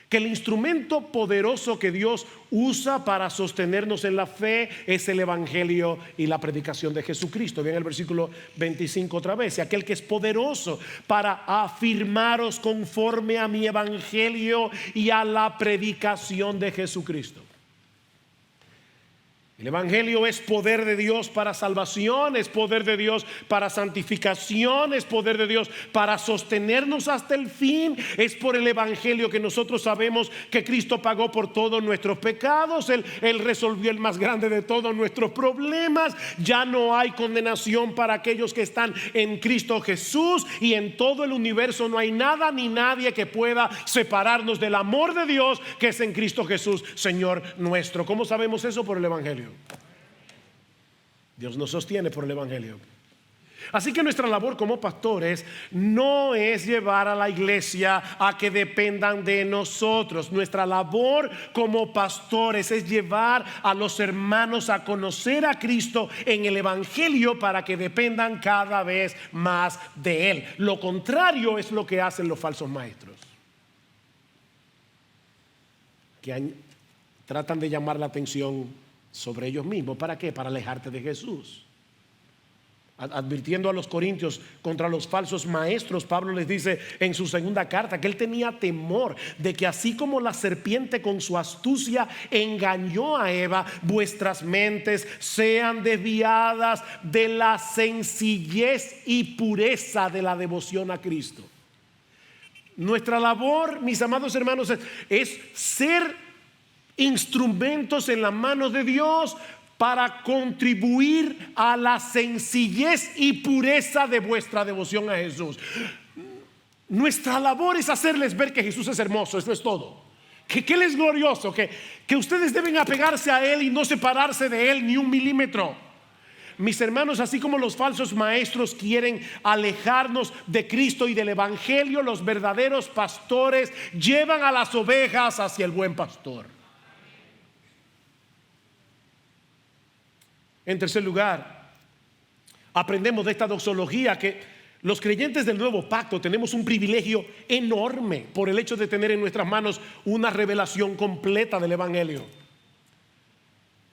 que el instrumento poderoso que Dios usa para sostenernos en la fe es el evangelio y la predicación de Jesucristo. Vean el versículo 25 otra vez: y aquel que es poderoso para afirmaros conforme a mi evangelio y a la predicación de Jesucristo. El evangelio es poder de Dios para salvación, es poder de Dios para santificación, es poder de Dios para sostenernos hasta el fin. Es por el evangelio que nosotros sabemos que Cristo pagó por todos nuestros pecados. Él resolvió el más grande de todos nuestros problemas. Ya no hay condenación para aquellos que están en Cristo Jesús, y en todo el universo no hay nada ni nadie que pueda separarnos del amor de Dios que es en Cristo Jesús, Señor nuestro. ¿Cómo sabemos eso? Por el evangelio. Dios nos sostiene por el evangelio. Así que nuestra labor como pastores no es llevar a la iglesia a que dependan de nosotros. Nuestra labor como pastores es llevar a los hermanos a conocer a Cristo en el evangelio para que dependan cada vez más de Él. Lo contrario es lo que hacen los falsos maestros, que tratan de llamar la atención sobre ellos mismos. ¿Para qué? Para alejarte de Jesús. advirtiendo a los corintios contra los falsos maestros. Pablo les dice en su segunda carta que él tenía temor de que así como la serpiente con su astucia engañó a Eva, vuestras mentes sean desviadas de la sencillez y pureza de la devoción a Cristo. Nuestra labor, mis amados hermanos, es ser instrumentos en las manos de Dios para contribuir a la sencillez y pureza de vuestra devoción a Jesús. Nuestra labor es hacerles ver que Jesús es hermoso, eso es todo. Que Él es glorioso, que ustedes deben apegarse a Él y no separarse de Él ni un milímetro. Mis hermanos, así como los falsos maestros quieren alejarnos de Cristo y del Evangelio, los verdaderos pastores llevan a las ovejas hacia el buen pastor. En tercer lugar, aprendemos de esta doxología que los creyentes del nuevo pacto tenemos un privilegio enorme por el hecho de tener en nuestras manos una revelación completa del Evangelio.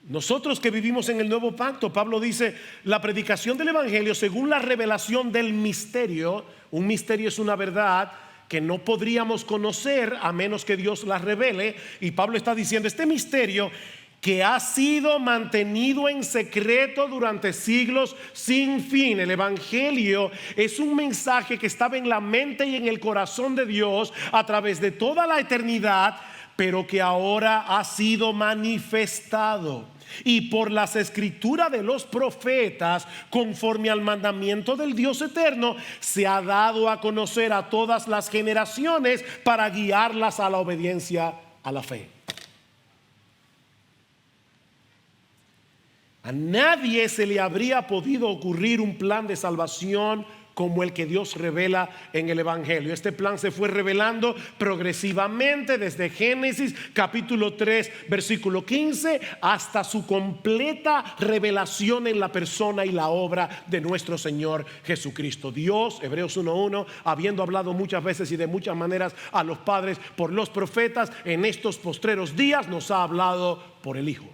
Nosotros que vivimos en el nuevo pacto, Pablo dice, la predicación del Evangelio según la revelación del misterio. Un misterio es una verdad que no podríamos conocer a menos que Dios la revele. Y Pablo está diciendo, este misterio que ha sido mantenido en secreto durante siglos sin fin. El Evangelio es un mensaje que estaba en la mente y en el corazón de Dios a través de toda la eternidad, pero que ahora ha sido manifestado. Y por las escrituras de los profetas, conforme al mandamiento del Dios eterno, se ha dado a conocer a todas las generaciones para guiarlas a la obediencia a la fe. A nadie se le habría podido ocurrir un plan de salvación como el que Dios revela en el Evangelio. Este plan se fue revelando progresivamente desde Génesis capítulo 3 versículo 15 hasta su completa revelación en la persona y la obra de nuestro Señor Jesucristo. Dios, Hebreos 1:1, habiendo hablado muchas veces y de muchas maneras a los padres por los profetas, en estos postreros días nos ha hablado por el Hijo.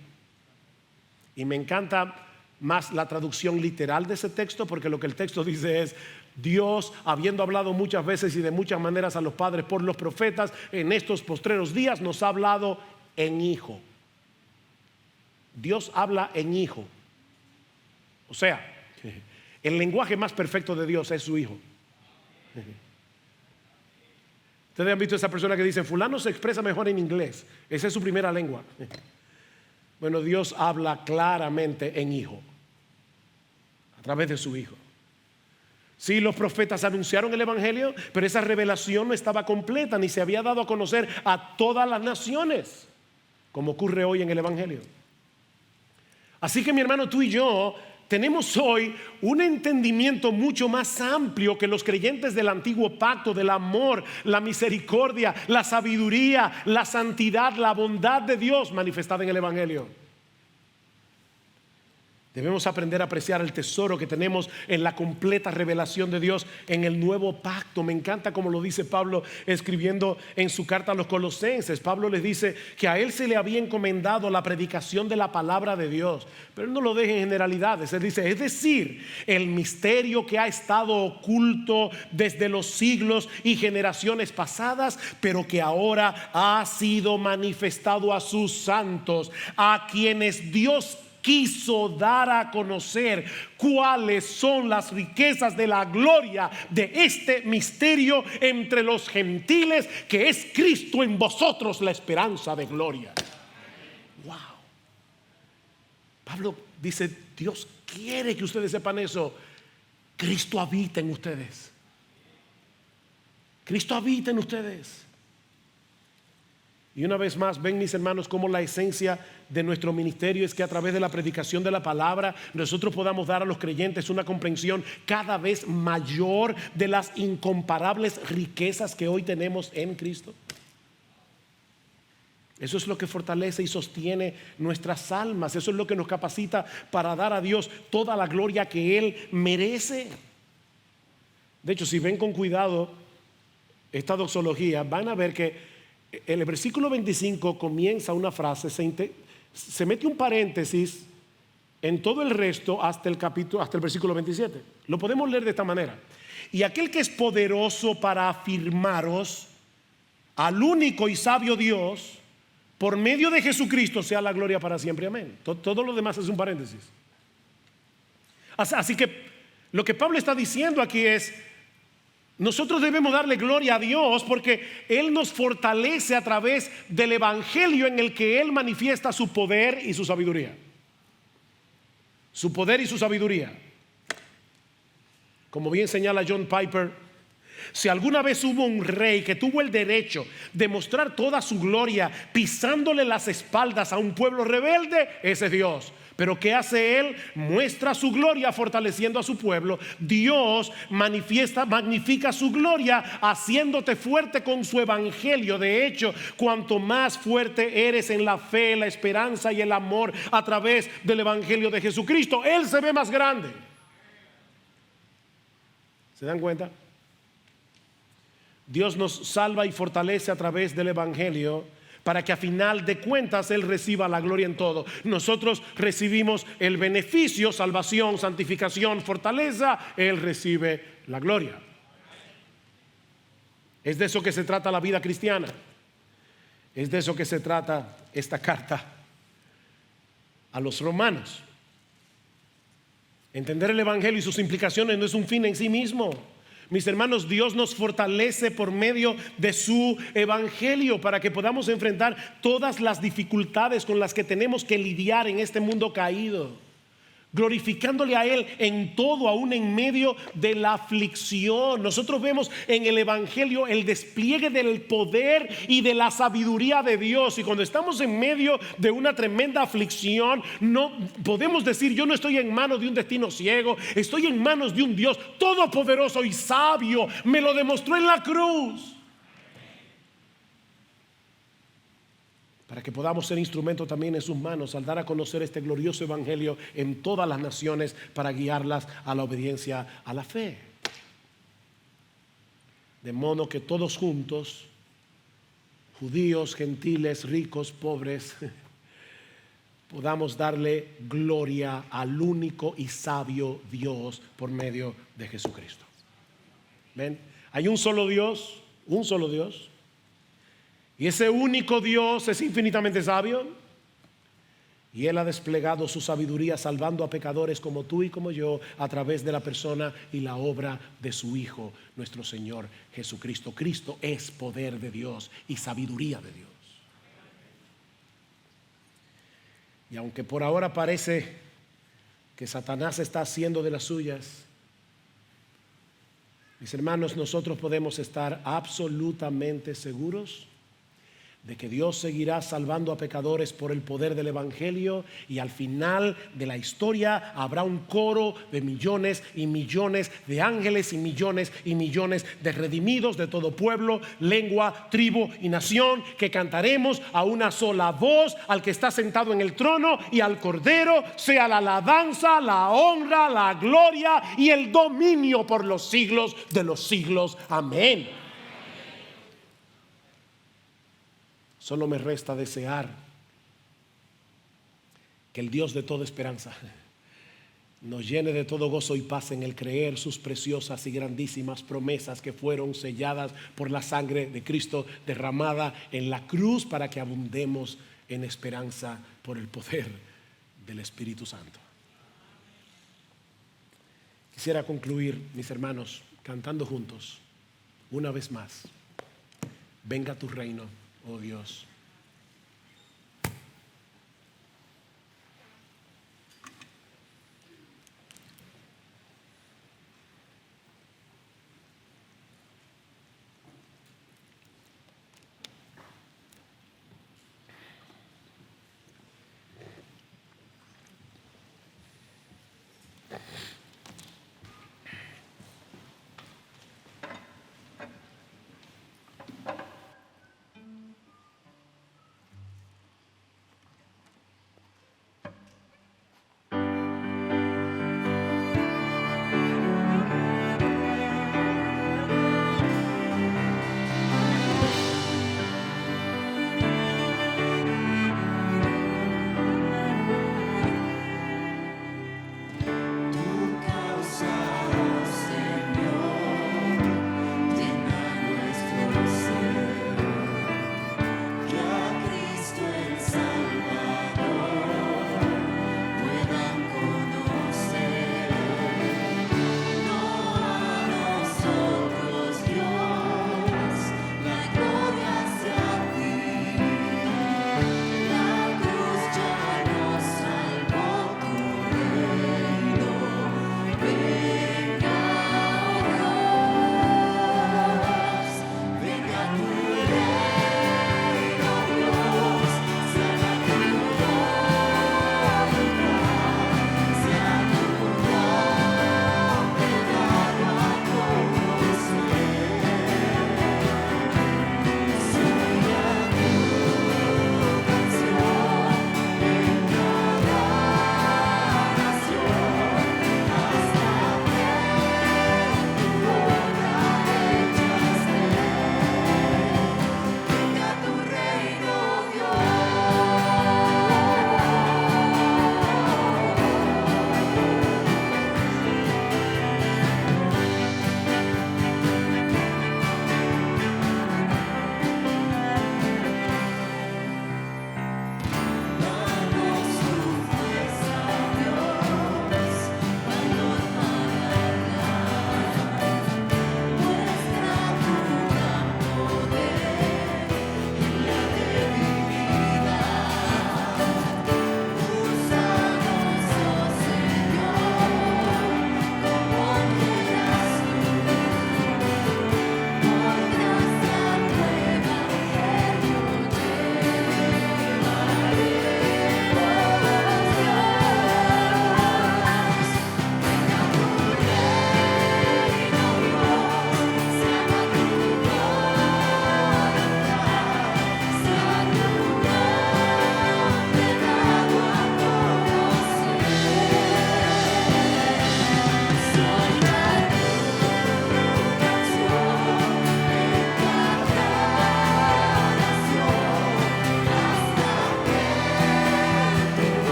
Y me encanta más la traducción literal de ese texto, porque lo que el texto dice es: Dios, habiendo hablado muchas veces y de muchas maneras a los padres por los profetas, en estos postreros días nos ha hablado en Hijo. Dios habla en Hijo. O sea, el lenguaje más perfecto de Dios es su Hijo. Ustedes han visto esa persona que dice: fulano se expresa mejor en inglés, esa es su primera lengua. Bueno, Dios habla claramente en Hijo, a través de su Hijo. Sí, los profetas anunciaron el Evangelio, pero esa revelación no estaba completa, ni se había dado a conocer a todas las naciones, como ocurre hoy en el Evangelio. Así que, mi hermano, tú y yo tenemos hoy un entendimiento mucho más amplio que los creyentes del antiguo pacto, del amor, la misericordia, la sabiduría, la santidad, la bondad de Dios manifestada en el Evangelio. Debemos aprender a apreciar el tesoro que tenemos en la completa revelación de Dios en el nuevo pacto. Me encanta como lo dice Pablo escribiendo en su carta a los Colosenses. Pablo les dice que a él se le había encomendado la predicación de la palabra de Dios, pero él no lo deja en generalidades. Él dice, es decir, el misterio que ha estado oculto desde los siglos y generaciones pasadas, pero que ahora ha sido manifestado a sus santos, a quienes Dios quiso dar a conocer cuáles son las riquezas de la gloria de este misterio entre los gentiles, que es Cristo en vosotros, la esperanza de gloria. Wow. Pablo dice, Dios quiere que ustedes sepan eso. Cristo habita en ustedes. Cristo habita en ustedes. Y una vez más, ven, mis hermanos, como la esencia de nuestro ministerio es que a través de la predicación de la palabra nosotros podamos dar a los creyentes una comprensión cada vez mayor de las incomparables riquezas que hoy tenemos en Cristo. Eso es lo que fortalece y sostiene nuestras almas. Eso es lo que nos capacita para dar a Dios toda la gloria que Él merece. De hecho, si ven con cuidado esta doxología, van a ver que en el versículo 25 comienza una frase, se mete un paréntesis en todo el resto hasta el capítulo, hasta el versículo 27. Lo podemos leer de esta manera: y aquel que es poderoso para afirmaros al único y sabio Dios, por medio de Jesucristo, sea la gloria para siempre, amén. Todo lo demás es un paréntesis. Así que lo que Pablo está diciendo aquí es: nosotros debemos darle gloria a Dios porque Él nos fortalece a través del evangelio en el que Él manifiesta su poder y su sabiduría. Su poder y su sabiduría. Como bien señala John Piper, si alguna vez hubo un rey que tuvo el derecho de mostrar toda su gloria pisándole las espaldas a un pueblo rebelde, ese es Dios. Pero ¿qué hace Él? Muestra su gloria fortaleciendo a su pueblo. Dios magnifica su gloria haciéndote fuerte con su evangelio. De hecho, cuanto más fuerte eres en la fe, la esperanza y el amor a través del evangelio de Jesucristo, Él se ve más grande. ¿Se dan cuenta? Dios nos salva y fortalece a través del evangelio para que a final de cuentas Él reciba la gloria en todo. Nosotros recibimos el beneficio, salvación, santificación, fortaleza. Él recibe la gloria. Es de eso que se trata la vida cristiana. Es de eso que se trata esta carta a los romanos. Entender el evangelio y sus implicaciones no es un fin en sí mismo. Mis hermanos, Dios nos fortalece por medio de su evangelio para que podamos enfrentar todas las dificultades con las que tenemos que lidiar en este mundo caído, glorificándole a Él en todo, aún en medio de la aflicción. Nosotros vemos en el evangelio el despliegue del poder y de la sabiduría de Dios, y cuando estamos en medio de una tremenda aflicción, no podemos decir: yo no estoy en manos de un destino ciego, estoy en manos de un Dios todopoderoso y sabio. Me lo demostró en la cruz, para que podamos ser instrumento también en sus manos al dar a conocer este glorioso evangelio en todas las naciones, para guiarlas a la obediencia, a la fe. De modo que todos juntos, judíos, gentiles, ricos, pobres, podamos darle gloria al único y sabio Dios por medio de Jesucristo. ¿Ven? Hay un solo Dios, un solo Dios. Y ese único Dios es infinitamente sabio, y Él ha desplegado su sabiduría salvando a pecadores como tú y como yo a través de la persona y la obra de su Hijo, nuestro Señor Jesucristo. Cristo es poder de Dios y sabiduría de Dios. Y aunque por ahora parece que Satanás está haciendo de las suyas, mis hermanos, nosotros podemos estar absolutamente seguros de que Dios seguirá salvando a pecadores por el poder del evangelio, y al final de la historia habrá un coro de millones y millones de ángeles y millones de redimidos de todo pueblo, lengua, tribu y nación, que cantaremos a una sola voz al que está sentado en el trono y al Cordero sea la alabanza, la honra, la gloria y el dominio por los siglos de los siglos. Amén. Solo me resta desear que el Dios de toda esperanza nos llene de todo gozo y paz en el creer sus preciosas y grandísimas promesas que fueron selladas por la sangre de Cristo derramada en la cruz, para que abundemos en esperanza por el poder del Espíritu Santo. Quisiera concluir, mis hermanos, cantando juntos una vez más: venga tu reino, oh Dios.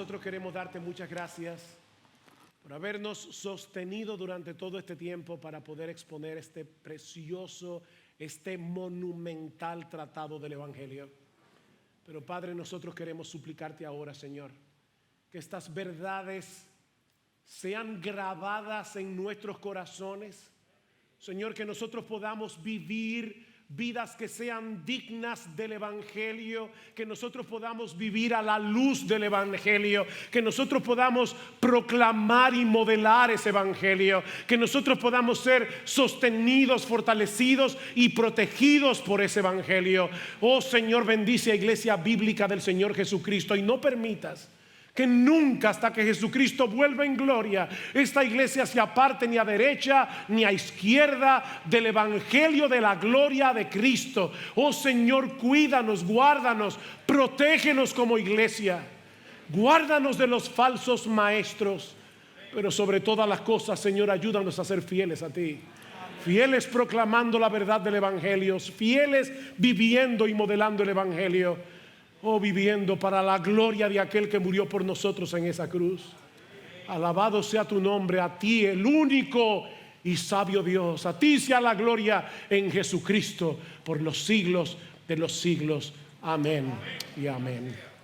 nosotros queremos darte muchas gracias por habernos sostenido durante todo este tiempo para poder exponer este precioso, este monumental tratado del Evangelio. Pero Padre, nosotros queremos suplicarte ahora, Señor, que estas verdades sean grabadas en nuestros corazones. Señor, que nosotros podamos vivir vidas que sean dignas del Evangelio, que nosotros podamos vivir a la luz del Evangelio, que nosotros podamos proclamar y modelar ese Evangelio, que nosotros podamos ser sostenidos, fortalecidos y protegidos por ese Evangelio. Oh Señor, bendice a Iglesia Bíblica del Señor Jesucristo y no permitas que nunca, hasta que Jesucristo vuelva en gloria, esta iglesia se aparte ni a derecha ni a izquierda del Evangelio de la gloria de Cristo. Oh Señor, cuídanos, guárdanos, protégenos como iglesia, guárdanos de los falsos maestros, pero sobre todas las cosas, Señor, ayúdanos a ser fieles a ti, fieles proclamando la verdad del Evangelio, fieles viviendo y modelando el Evangelio. Oh, viviendo para la gloria de aquel que murió por nosotros en esa cruz. Alabado sea tu nombre, a ti el único y sabio Dios. A ti sea la gloria en Jesucristo por los siglos de los siglos. Amén y amén.